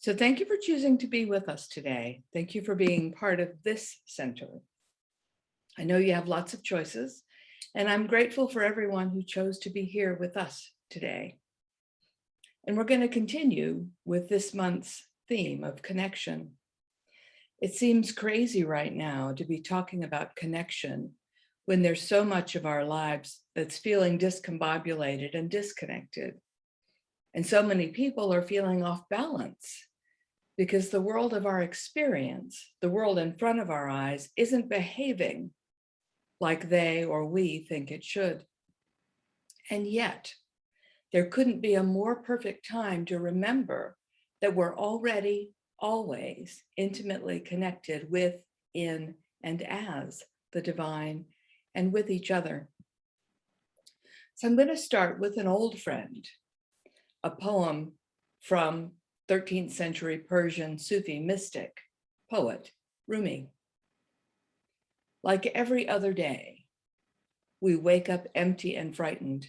So thank you for choosing to be with us today. Thank you for being part of this center. I know you have lots of choices, and I'm grateful for everyone who chose to be here with us today. And we're going to continue with this month's theme of connection. It seems crazy right now to be talking about connection when there's so much of our lives that's feeling discombobulated and disconnected. And so many people are feeling off balance because the world of our experience, the world in front of our eyes, isn't behaving like they or we think it should. And yet, there couldn't be a more perfect time to remember that we're already, always intimately connected with, in, and as the divine, and with each other. So I'm going to start with an old friend, a poem from 13th century Persian Sufi mystic, poet, Rumi. Like every other day, we wake up empty and frightened.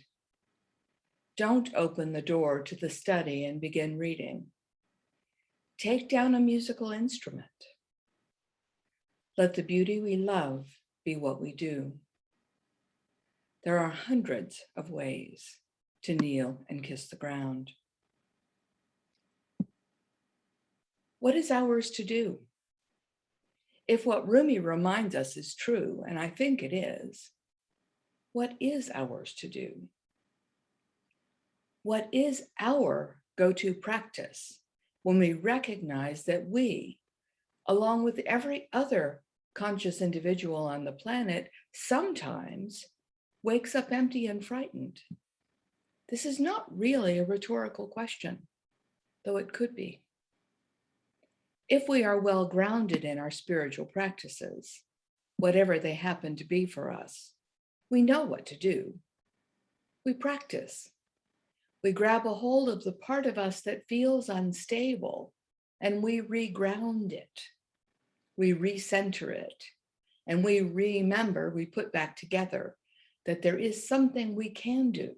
Don't open the door to the study and begin reading. Take down a musical instrument. Let the beauty we love be what we do. There are hundreds of ways to kneel and kiss the ground. What is ours to do? If what Rumi reminds us is true, and I think it is, what is ours to do? What is our go-to practice when we recognize that we, along with every other conscious individual on the planet, sometimes wakes up empty and frightened? This is not really a rhetorical question, though it could be. If we are well grounded in our spiritual practices, whatever they happen to be for us, we know what to do. We practice. We grab a hold of the part of us that feels unstable, and we reground it. We recenter it, and we remember, we put back together that there is something we can do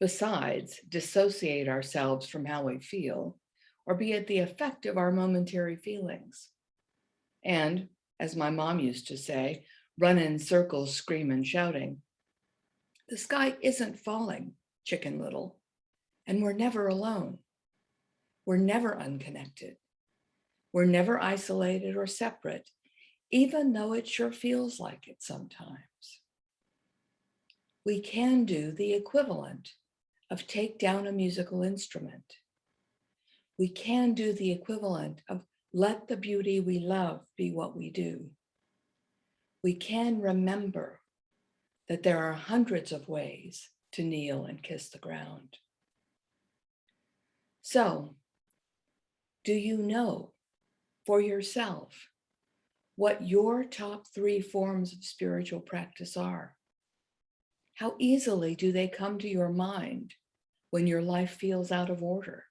besides dissociate ourselves from how we feel, or be at the effect of our momentary feelings. And, as my mom used to say, run in circles, scream and shouting. The sky isn't falling, Chicken Little, and we're never alone. We're never unconnected. We're never isolated or separate, even though it sure feels like it sometimes. We can do the equivalent of take down a musical instrument. We can do the equivalent of let the beauty we love be what we do. We can remember that there are hundreds of ways to kneel and kiss the ground. So, do you know for yourself what your top 3 forms of spiritual practice are? How easily do they come to your mind when your life feels out of order?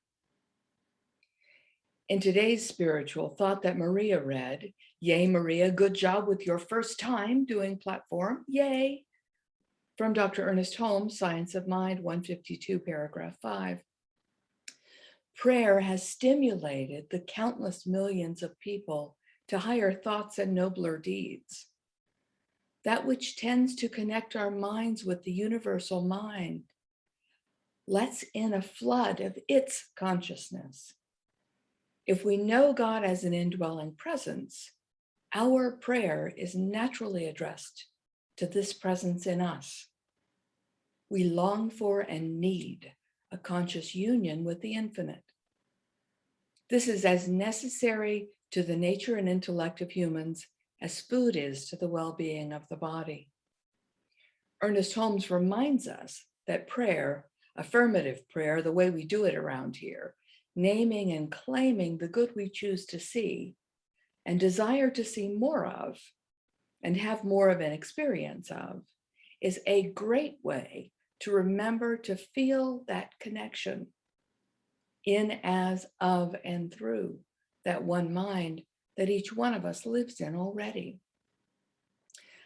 In today's spiritual thought that Maria read, yay, Maria, good job with your first time doing platform, yay, from Dr. Ernest Holmes, Science of Mind, 152, paragraph 5. Prayer has stimulated the countless millions of people to higher thoughts and nobler deeds. That which tends to connect our minds with the universal mind lets in a flood of its consciousness. If we know God as an indwelling presence, our prayer is naturally addressed to this presence in us. We long for and need a conscious union with the infinite. This is as necessary to the nature and intellect of humans as food is to the well-being of the body. Ernest Holmes reminds us that prayer, affirmative prayer, the way we do it around here, naming and claiming the good we choose to see and desire to see more of and have more of an experience of, is a great way to remember to feel that connection in, as, of, and through that one mind that each one of us lives in already.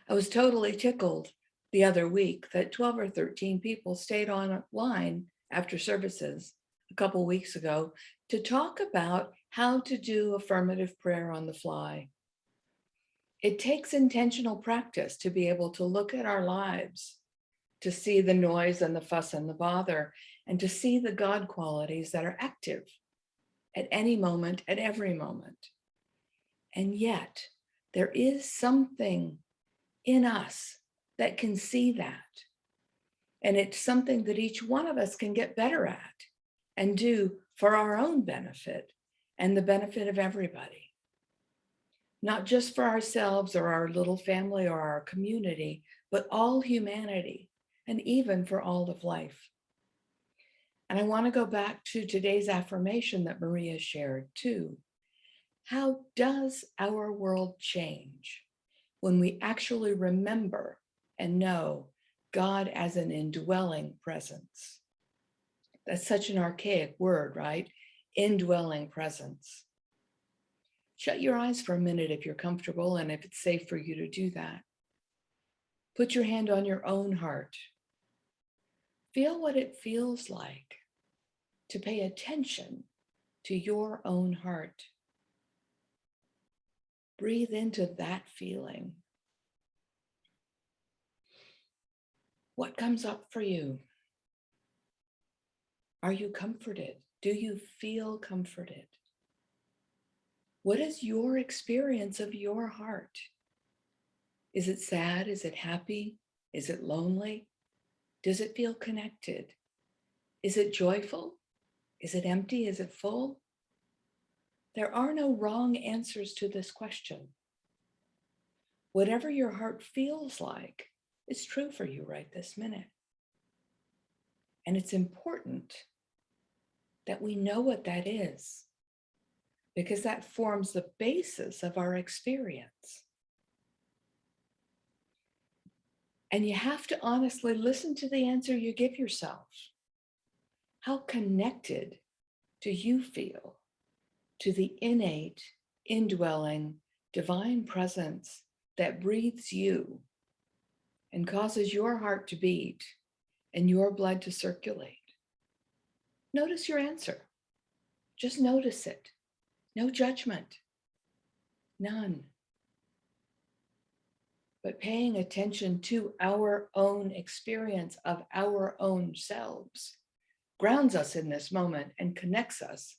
I was totally tickled the other week that 12 or 13 people stayed online after services a couple weeks ago to talk about how to do affirmative prayer on the fly. It takes intentional practice to be able to look at our lives, to see the noise and the fuss and the bother, and to see the God qualities that are active at any moment, at every moment. And yet, there is something in us that can see that. And it's something that each one of us can get better at and do for our own benefit and the benefit of everybody. Not just for ourselves or our little family or our community, but all humanity and even for all of life. And I want to go back to today's affirmation that Maria shared too. How does our world change when we actually remember and know God as an indwelling presence? That's such an archaic word, right? Indwelling presence. Shut your eyes for a minute if you're comfortable and if it's safe for you to do that. Put your hand on your own heart. Feel what it feels like to pay attention to your own heart. Breathe into that feeling. What comes up for you? Are you comforted? Do you feel comforted? What is your experience of your heart? Is it sad? Is it happy? Is it lonely? Does it feel connected? Is it joyful? Is it empty? Is it full? There are no wrong answers to this question. Whatever your heart feels like is true for you right this minute. And it's important that we know what that is, because that forms the basis of our experience. And you have to honestly listen to the answer you give yourself. How connected do you feel to the innate, indwelling, divine presence that breathes you and causes your heart to beat and your blood to circulate? Notice your answer. Just notice it. No judgment. None. But paying attention to our own experience of our own selves grounds us in this moment and connects us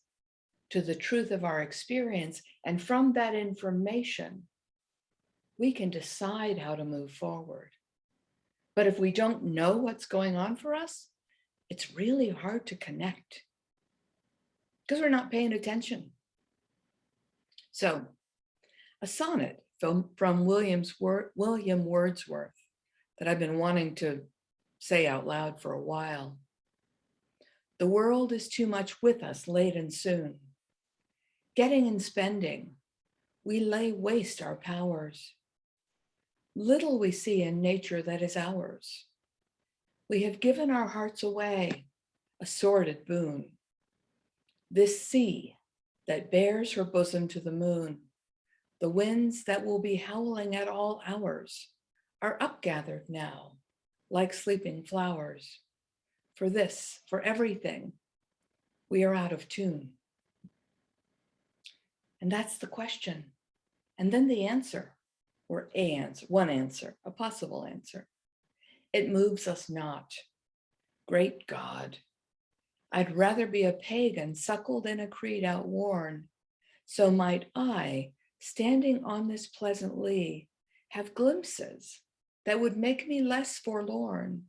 to the truth of our experience. And from that information, we can decide how to move forward. But if we don't know what's going on for us, it's really hard to connect because we're not paying attention. So, a sonnet from William Wordsworth that I've been wanting to say out loud for a while. The world is too much with us late and soon. Getting and spending, we lay waste our powers. Little we see in nature that is ours. We have given our hearts away, a sordid boon. This sea that bears her bosom to the moon, the winds that will be howling at all hours, are upgathered now, like sleeping flowers. For this, for everything, we are out of tune. And that's the question. And then the answer, or a answer, one answer, a possible answer. It moves us not. Great God, I'd rather be a pagan suckled in a creed outworn. So might I, standing on this pleasant lea, have glimpses that would make me less forlorn,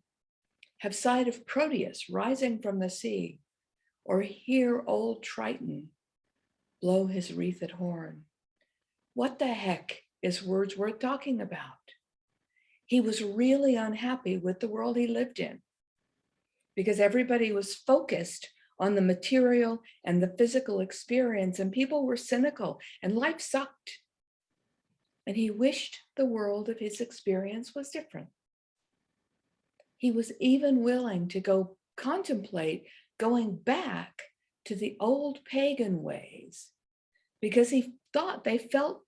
have sight of Proteus rising from the sea, or hear old Triton blow his wreathed horn. What the heck is Wordsworth talking about? He was really unhappy with the world he lived in because everybody was focused on the material and the physical experience, and people were cynical and life sucked. And he wished the world of his experience was different. He was even willing to go contemplate going back to the old pagan ways because he thought they felt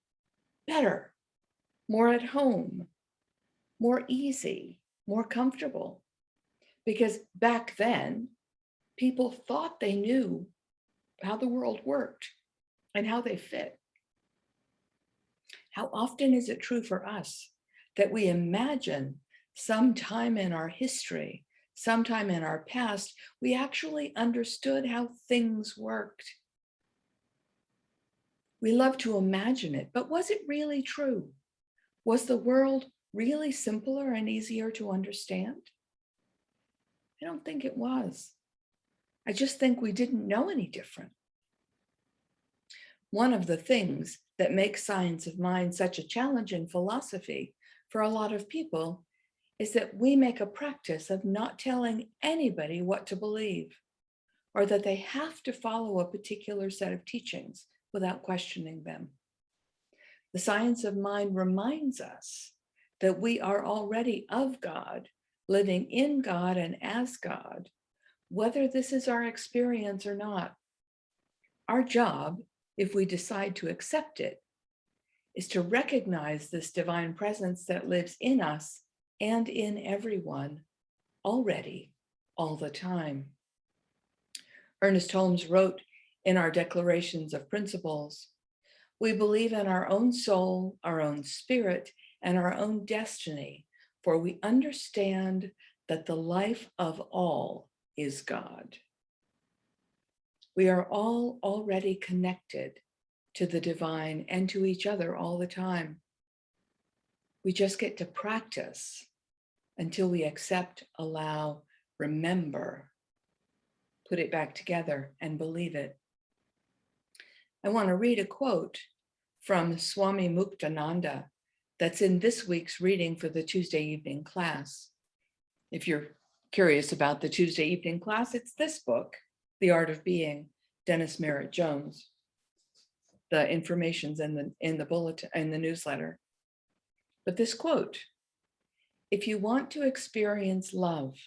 better, more at home, more easy, more comfortable. Because back then, People thought they knew how the world worked and how they fit. How often is it true for us that we imagine sometime in our history, sometime in our past, we actually understood how things worked? We love to imagine it, but was it really true? Was the world really simpler and easier to understand? I don't think it was. I just think we didn't know any different. One of the things that makes science of mind such a challenge in philosophy for a lot of people is that we make a practice of not telling anybody what to believe, or that they have to follow a particular set of teachings without questioning them. The science of mind reminds us that we are already of God, living in God and as God, whether this is our experience or not. Our job, if we decide to accept it, is to recognize this divine presence that lives in us and in everyone already, all the time. Ernest Holmes wrote in our Declarations of Principles, "We believe in our own soul, our own spirit, and our own destiny, for we understand that the life of all is God." We are all already connected to the divine and to each other all the time. We just get to practice until we accept, allow, remember, put it back together and believe it. I want to read a quote from Swami Muktananda that's in this week's reading for the Tuesday evening class. If you're curious about the Tuesday evening class, it's this book, The Art of Being, Dennis Merritt Jones. The information's in the bulletin, in the newsletter. But this quote, "If you want to experience love,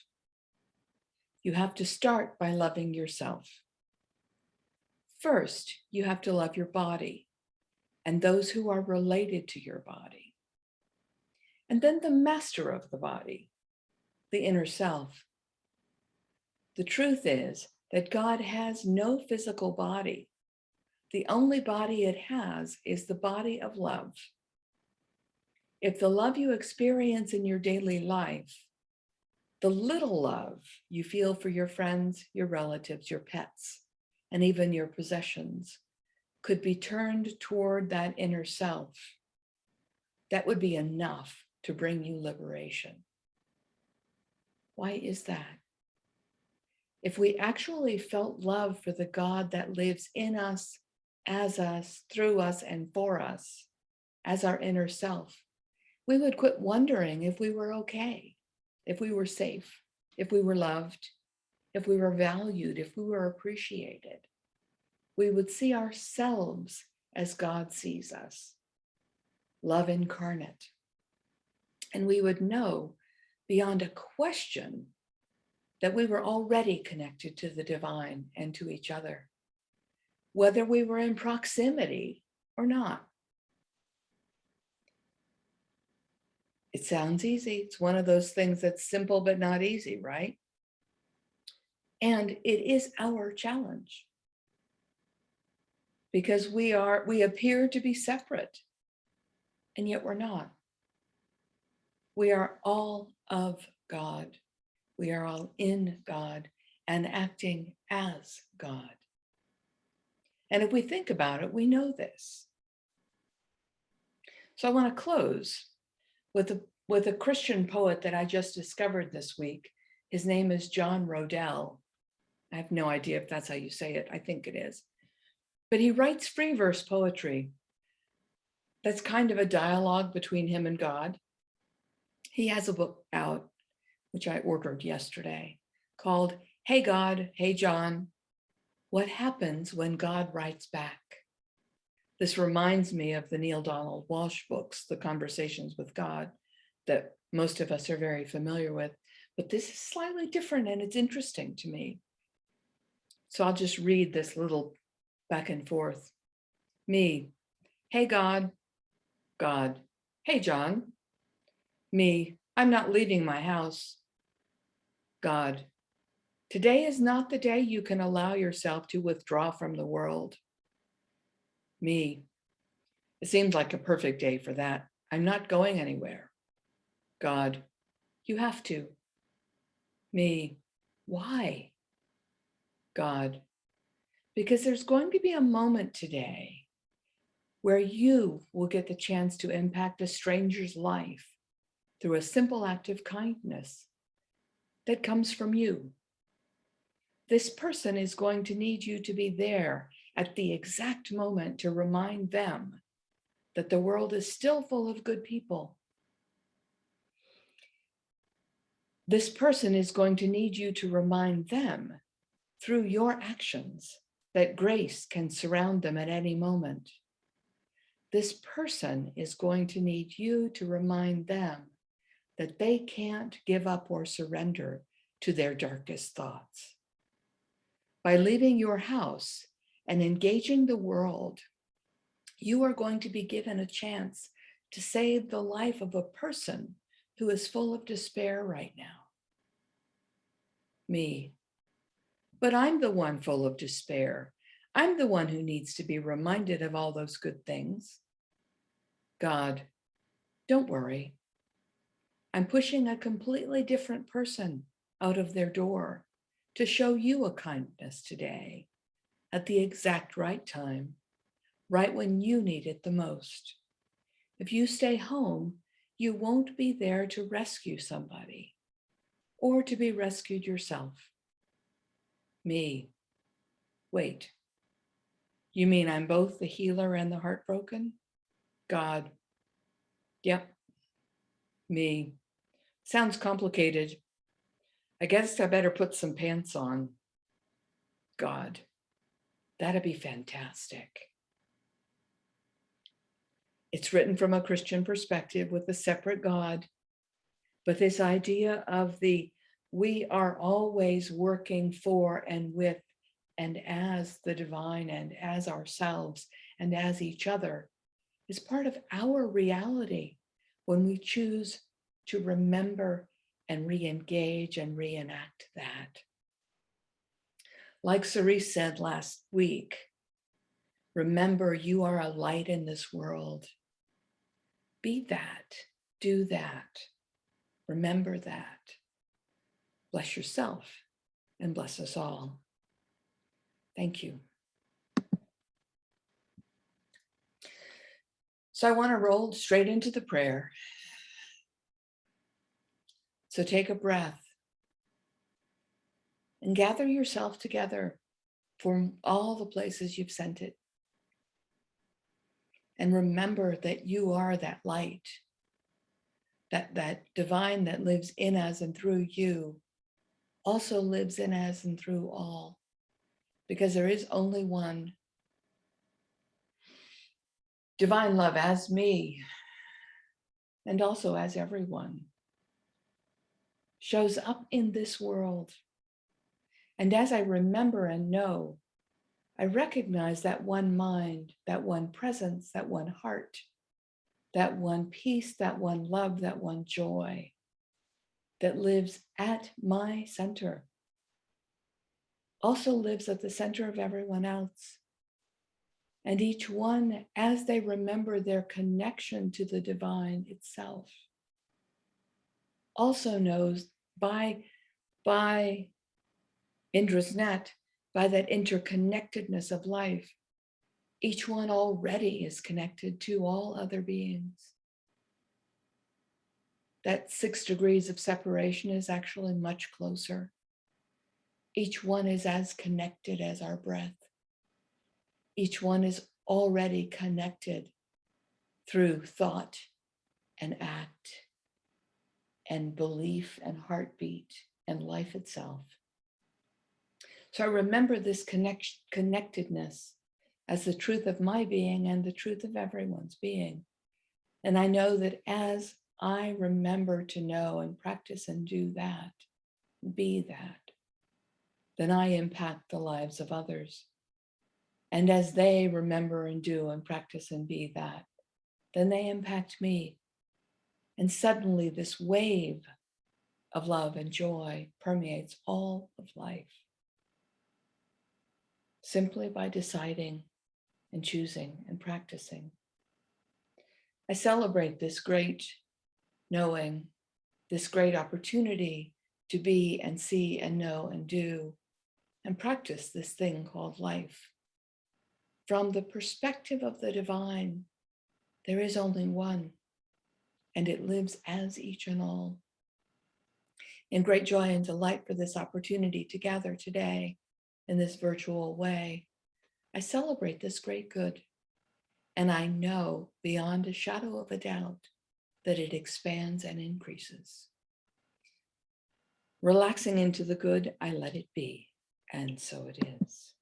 you have to start by loving yourself. First, you have to love your body and those who are related to your body. And then the master of the body, the inner self. The truth is that God has no physical body. The only body it has is the body of love. If the love you experience in your daily life, the little love you feel for your friends, your relatives, your pets, and even your possessions, could be turned toward that inner self, that would be enough to bring you liberation." Why is that? If we actually felt love for the God that lives in us, through us, and for us, as our inner self, we would quit wondering if we were okay, if we were safe, if we were loved, if we were valued, if we were appreciated. We would see ourselves as God sees us, love incarnate. And we would know beyond a question that we were already connected to the divine and to each other, whether we were in proximity or not. It sounds easy. It's one of those things that's simple but not easy, right? And it is our challenge, because we appear to be separate, and yet we're not. We are all of God. We are all in God and acting as God. And if we think about it, we know this. So I want to close with a Christian poet that I just discovered this week. His name is John Roedel. I have no idea if that's how you say it. I think it is. But he writes free verse poetry that's kind of a dialogue between him and God. He has a book out, which I ordered yesterday, called "Hey God, Hey John, What Happens When God Writes Back?" This reminds me of the Neale Donald Walsh books, The Conversations with God, that most of us are very familiar with. But this is slightly different, and it's interesting to me. So I'll just read this little back and forth. Me, "Hey God, God, hey John." Me, "I'm not leaving my house." God, Today is not the day you can allow yourself to withdraw from the world. Me, it seems like a perfect day for that. I'm not going anywhere. God, you have to. Me, why? God, because there's going to be a moment today where you will get the chance to impact a stranger's life through a simple act of kindness that comes from you. This person is going to need you to be there at the exact moment to remind them that the world is still full of good people. This person is going to need you to remind them through your actions that grace can surround them at any moment. This person is going to need you to remind them that they can't give up or surrender to their darkest thoughts. By leaving your house and engaging the world, you are going to be given a chance to save the life of a person who is full of despair right now. Me. But I'm the one full of despair. I'm the one who needs to be reminded of all those good things. God, don't worry. I'm pushing a completely different person out of their door to show you a kindness today at the exact right time, right when you need it the most. If you stay home, you won't be there to rescue somebody or to be rescued yourself. Me. Wait. You mean I'm both the healer and the heartbroken? God. Yep. Me. Sounds complicated. I guess I better put some pants on. God. That'd be fantastic. It's written from a Christian perspective with a separate God, but this idea of we are always working for and with and as the divine and as ourselves and as each other is part of our reality when we choose to remember and re-engage and reenact that. Like Cerise said last week, remember you are a light in this world. Be that, do that, remember that. Bless yourself and bless us all. Thank you. So I want to roll straight into the prayer. So take a breath and gather yourself together from all the places you've sent it. And remember that you are that light, that divine that lives in us and through you also lives in us and through all, because there is only one. Divine love as me and also as everyone shows up in this world. And as I remember and know, I recognize that one mind, that one presence, that one heart, that one peace, that one love, that one joy that lives at my center, also lives at the center of everyone else. And each one, as they remember their connection to the divine itself, also knows by Indra's net, by that interconnectedness of life, each one already is connected to all other beings. That 6 degrees of separation is actually much closer. Each one is as connected as our breath. Each one is already connected through thought and act and belief and heartbeat and life itself. So I remember this connectedness as the truth of my being and the truth of everyone's being. And I know that as I remember to know and practice and do that, be that, then I impact the lives of others. And as they remember and do and practice and be that, then they impact me. And suddenly this wave of love and joy permeates all of life, simply by deciding and choosing and practicing. I celebrate this great knowing, this great opportunity to be and see and know and do and practice this thing called life. From the perspective of the divine, there is only one, and it lives as each and all. In great joy and delight for this opportunity to gather today in this virtual way, I celebrate this great good, and I know beyond a shadow of a doubt that it expands and increases. Relaxing into the good, I let it be, and so it is.